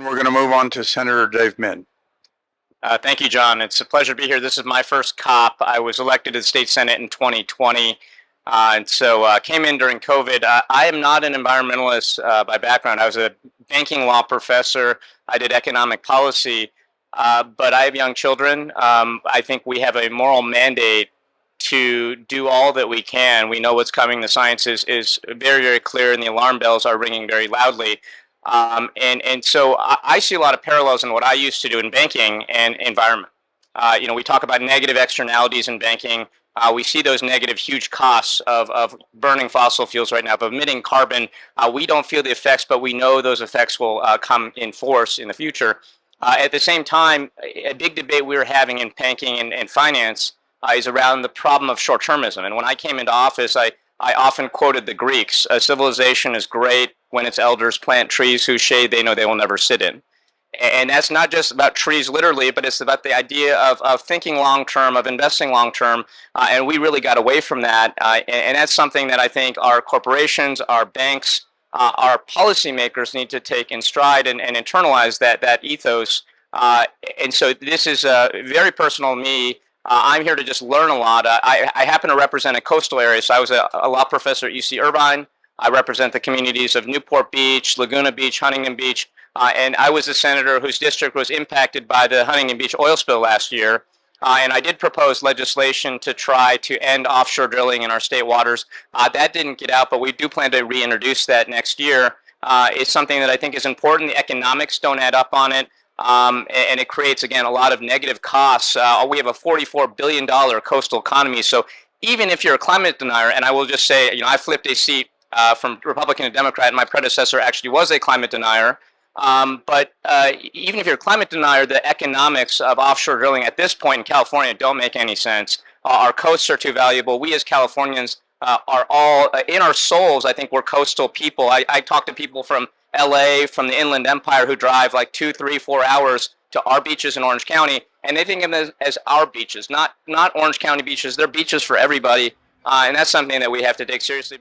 We're going to move on to Senator Dave Min. Thank you, John. It's a pleasure to be here. This is my first COP. I was elected to the state senate in 2020, and so came in during COVID. I am not an environmentalist by background. I was a banking law professor. I did economic policy, but I have young children. I think we have a moral mandate to do all that we can. We know what's coming. The science is very, very clear, and the alarm bells are ringing very loudly. So I see a lot of parallels in what I used to do in banking and environment. We talk about negative externalities in banking. We see those negative huge costs of burning fossil fuels right now, of emitting carbon. We don't feel the effects, but we know those effects will come in force in the future. At the same time, a big debate we were having in banking and finance is around the problem of short-termism. And when I came into office, I often quoted the Greeks. A civilization is great when its elders plant trees whose shade they know they will never sit in. And that's not just about trees literally, but it's about the idea of thinking long-term, of investing long-term, and we really got away from that. And that's something that I think our corporations, our banks, our policymakers need to take in stride and internalize that ethos. And so this is very personal to me. I'm here to just learn a lot. I happen to represent a coastal area, so I was a law professor at UC Irvine. I represent the communities of Newport Beach, Laguna Beach, Huntington Beach, and I was a senator whose district was impacted by the Huntington Beach oil spill last year. And I did propose legislation to try to end offshore drilling in our state waters. That didn't get out, but we do plan to reintroduce that next year. It's something that I think is important. The economics don't add up on it. And it creates, again, a lot of negative costs. We have a $44 billion coastal economy. So even if you're a climate denier, and I will just say, I flipped a seat from Republican to Democrat, and my predecessor actually was a climate denier. But even if you're a climate denier, the economics of offshore drilling at this point in California don't make any sense. Our coasts are too valuable. We as Californians are all, in our souls, I think we're coastal people. I talk to people from LA, from the Inland Empire, who drive like 2, 3, 4 hours to our beaches in Orange County, and they think of them as our beaches, not Orange County beaches. They're beaches for everybody, and that's something that we have to take seriously.